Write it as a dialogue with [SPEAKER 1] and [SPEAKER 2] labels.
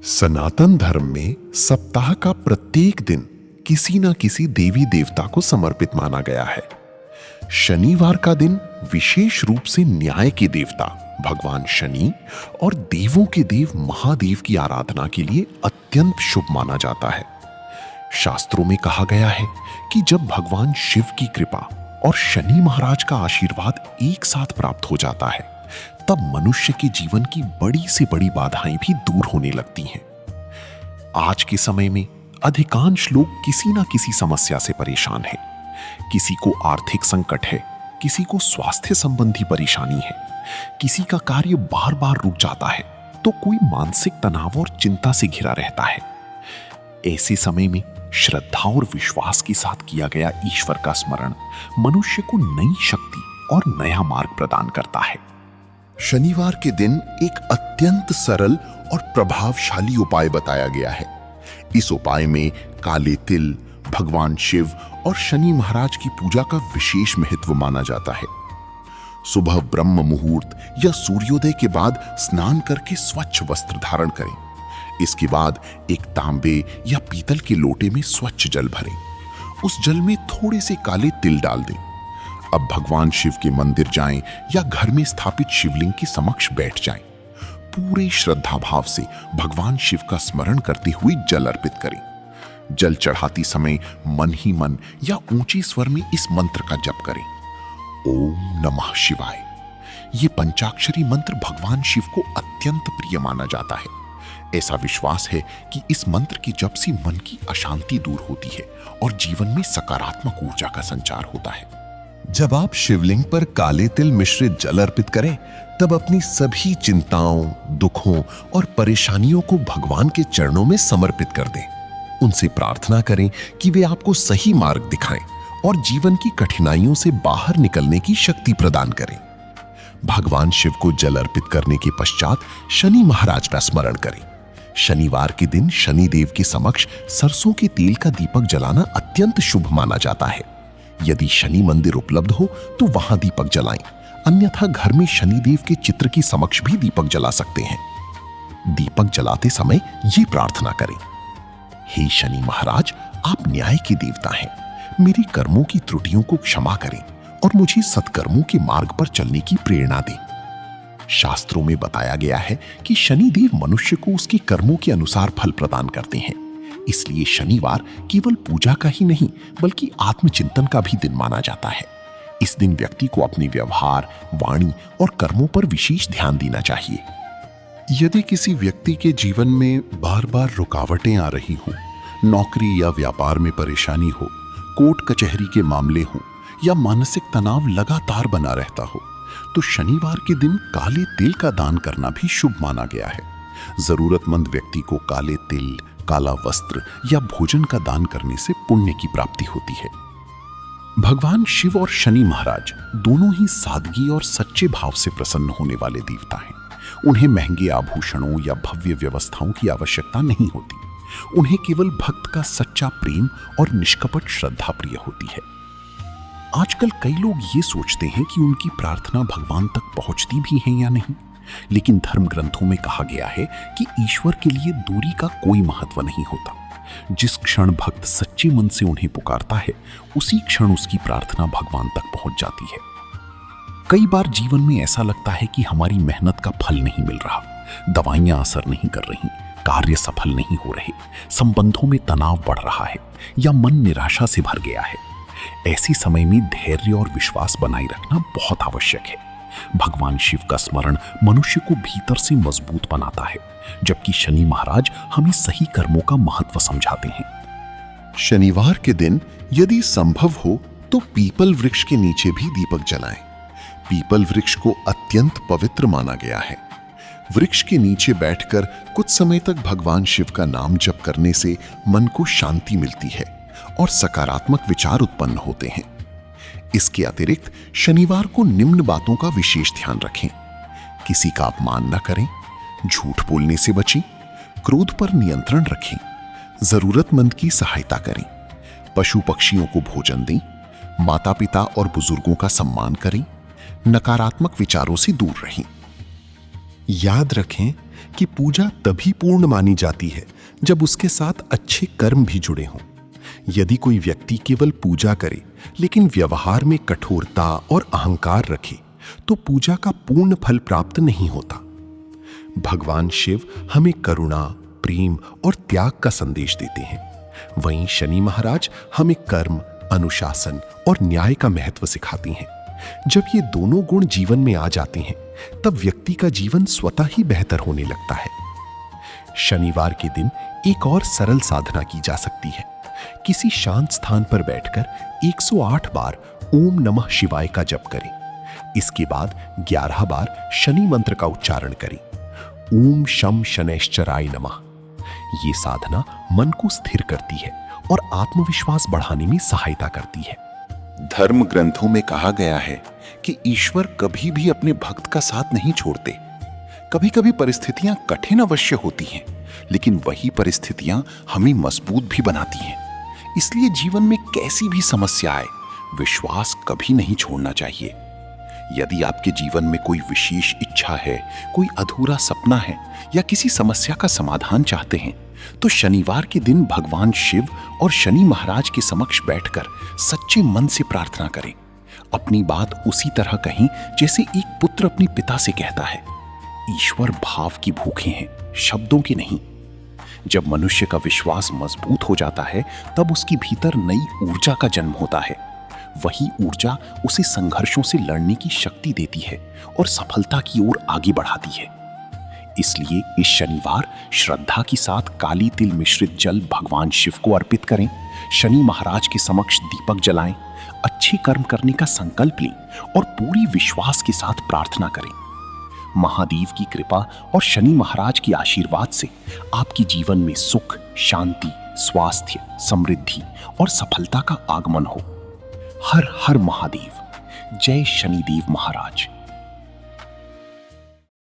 [SPEAKER 1] सनातन धर्म में सप्ताह का प्रत्येक दिन किसी न किसी देवी देवता को समर्पित माना गया है। शनिवार का दिन विशेष रूप से न्याय के देवता भगवान शनि और देवों के देव महादेव की आराधना के लिए अत्यंत शुभ माना जाता है। शास्त्रों में कहा गया है कि जब भगवान शिव की कृपा और शनि महाराज का आशीर्वाद एक साथ प्राप्त हो जाता है, तब मनुष्य के जीवन की बड़ी से बड़ी बाधाएं भी दूर होने लगती हैं। आज के समय में अधिकांश लोग किसी ना किसी समस्या से परेशान हैं। किसी को आर्थिक संकट है, किसी को स्वास्थ्य संबंधी परेशानी है, किसी का कार्य बार बार रुक जाता है, तो कोई मानसिक तनाव और चिंता से घिरा रहता है। ऐसे समय में श्रद्धा और विश्वास के साथ किया गया ईश्वर का स्मरण मनुष्य को नई शक्ति और नया मार्ग प्रदान करता है। शनिवार के दिन एक अत्यंत सरल और प्रभावशाली उपाय बताया गया है। इस उपाय में काले तिल, भगवान शिव और शनि महाराज की पूजा का विशेष महत्व माना जाता है। सुबह ब्रह्म मुहूर्त या सूर्योदय के बाद स्नान करके स्वच्छ वस्त्र धारण करें। इसके बाद एक तांबे या पीतल के लोटे में स्वच्छ जल भरें। उस जल में थोड़े से काले तिल डाल दें। अब भगवान शिव के मंदिर जाएं या घर में स्थापित शिवलिंग के समक्ष बैठ जाएं। पूरे श्रद्धा भाव से भगवान शिव का स्मरण करते हुए जल अर्पित करें। जल चढ़ाती समय मन ही मन या ऊंचे स्वर में इस मंत्र का जप करें, ओम नमः शिवाय। ये पंचाक्षरी मंत्र भगवान शिव को अत्यंत प्रिय माना जाता है। ऐसा विश्वास है कि इस मंत्र के जप से मन की अशांति दूर होती है और जीवन में सकारात्मक ऊर्जा का संचार होता है।
[SPEAKER 2] जब आप शिवलिंग पर काले तिल मिश्रित जल अर्पित करें, तब अपनी सभी चिंताओं, दुखों और परेशानियों को भगवान के चरणों में समर्पित कर दें। उनसे प्रार्थना करें कि वे आपको सही मार्ग दिखाएं और जीवन की कठिनाइयों से बाहर निकलने की शक्ति प्रदान करें। भगवान शिव को जल अर्पित करने के पश्चात शनि महाराज का स्मरण करें। शनिवार के दिन शनि देव के समक्ष सरसों के तेल का दीपक जलाना अत्यंत शुभ माना जाता है। यदि शनि मंदिर उपलब्ध हो तो वहां दीपक जलाएं, अन्यथा घर में शनि देव के चित्र की समक्ष भी दीपक जला सकते हैं। दीपक जलाते समय ये प्रार्थना करें, हे शनि महाराज, आप न्याय के देवता हैं। मेरी कर्मों की त्रुटियों को क्षमा करें और मुझे सत्कर्मों के मार्ग पर चलने की प्रेरणा दें। शास्त्रों में बताया गया है कि शनि देव मनुष्य को उसके कर्मों के अनुसार फल प्रदान करते हैं। इसलिए शनिवार केवल पूजा का ही नहीं बल्कि आत्मचिंतन का भी दिन माना जाता है। इस दिन व्यक्ति को अपने व्यवहार, वाणी और कर्मों पर विशेष ध्यान देना चाहिए।
[SPEAKER 1] यदि किसी व्यक्ति के जीवन में बार बार रुकावटें आ रही हों, नौकरी या व्यापार में परेशानी हो, कोर्ट कचहरी के मामले हों या मानसिक तनाव लगातार बना रहता हो, तो शनिवार के दिन काले तिल का दान करना भी शुभ माना गया है। जरूरतमंद व्यक्ति को काले तिल, काला वस्त्र या भोजन का दान करने से पुण्य की प्राप्ति होती है। भगवान शिव और शनि महाराज दोनों ही सादगी और सच्चे भाव से प्रसन्न होने वाले देवता हैं। उन्हें महंगे आभूषणों या भव्य व्यवस्थाओं की आवश्यकता नहीं होती। उन्हें केवल भक्त का सच्चा प्रेम और निष्कपट श्रद्धा प्रिय होती है। आजकल कई लोग ये सोचते हैं कि उनकी प्रार्थना भगवान तक पहुंचती भी है या नहीं, लेकिन धर्म ग्रंथों में कहा गया है कि ईश्वर के लिए दूरी का कोई महत्व नहीं होता। जिस क्षण भक्त सच्चे मन से उन्हें पुकारता है, उसी क्षण उसकी प्रार्थना भगवान तक पहुंच जाती है। कई बार जीवन में ऐसा लगता है कि हमारी मेहनत का फल नहीं मिल रहा, दवाइयां असर नहीं कर रही, कार्य सफल नहीं हो रहे, संबंधों में तनाव बढ़ रहा है या मन निराशा से भर गया है। ऐसे समय में धैर्य और विश्वास बनाए रखना बहुत आवश्यक है। भगवान शिव का स्मरण मनुष्य को भीतर से मजबूत बनाता है, जबकि शनि महाराज हमें सही कर्मों का महत्व समझाते हैं। शनिवार के दिन यदि संभव हो तो पीपल वृक्ष के नीचे भी दीपक जलाएं। पीपल वृक्ष को अत्यंत पवित्र माना गया है। वृक्ष के नीचे बैठकर कुछ समय तक भगवान शिव का नाम जप करने से मन को शांति मिलती है और सकारात्मक विचार उत्पन्न होते हैं। इसके अतिरिक्त शनिवार को निम्न बातों का विशेष ध्यान रखें। किसी का अपमान न करें, झूठ बोलने से बचें, क्रोध पर नियंत्रण रखें, जरूरतमंद की सहायता करें, पशु पक्षियों को भोजन दें, माता पिता और बुजुर्गों का सम्मान करें, नकारात्मक विचारों से दूर रहें।
[SPEAKER 3] याद रखें कि पूजा तभी पूर्ण मानी जाती है जब उसके साथ अच्छे कर्म भी जुड़े हों। यदि कोई व्यक्ति केवल पूजा करे लेकिन व्यवहार में कठोरता और अहंकार रखे तो पूजा का पूर्ण फल प्राप्त नहीं होता। भगवान शिव हमें करुणा, प्रेम और त्याग का संदेश देते हैं। वहीं शनि महाराज हमें कर्म, अनुशासन और न्याय का महत्व सिखाती हैं। जब ये दोनों गुण जीवन में आ जाते हैं तब व्यक्ति का जीवन स्वतः ही बेहतर होने लगता है। शनिवार के दिन एक और सरल साधना की जा सकती है। किसी शांत स्थान पर बैठकर 108 बार ओम नमः शिवाय का जप करें। इसके बाद 11 बार शनि मंत्र का उच्चारण करें। ओम शम शनैश्चराय नमः। ये साधना मन को स्थिर करती है और आत्मविश्वास बढ़ाने में सहायता करती है।
[SPEAKER 1] धर्म ग्रंथों में कहा गया है कि ईश्वर कभी भी अपने भक्त का साथ नहीं छोड़ते। कभी कभी परिस्थितियां कठिन अवश्य होती हैं, लेकिन वही परिस्थितियां हमें मजबूत भी बनाती हैं। इसलिए जीवन में कैसी भी समस्या आए, विश्वास कभी नहीं छोड़ना चाहिए। यदि आपके जीवन में कोई विशेष इच्छा है, कोई अधूरा सपना है या किसी समस्या का समाधान चाहते हैं, तो शनिवार के दिन भगवान शिव और शनि महाराज के समक्ष बैठकर सच्चे मन से प्रार्थना करें। अपनी बात उसी तरह कहें जैसे एक पुत्र अपने पिता से कहता है। ईश्वर भाव की भूखे हैं, शब्दों की नहीं। जब मनुष्य का विश्वास मजबूत हो जाता है तब उसके भीतर नई ऊर्जा का जन्म होता है। वही ऊर्जा उसे संघर्षों से लड़ने की शक्ति देती है और सफलता की ओर आगे बढ़ाती है। इसलिए इस शनिवार श्रद्धा के साथ काली तिल मिश्रित जल भगवान शिव को अर्पित करें। शनि महाराज के समक्ष दीपक जलाएं, अच्छे कर्म करने का संकल्प लें और पूरी विश्वास के साथ प्रार्थना करें। महादेव की कृपा और शनि महाराज के आशीर्वाद से आपके जीवन में सुख, शांति, स्वास्थ्य, समृद्धि और सफलता का आगमन हो। हर हर महादेव। जय शनिदेव महाराज।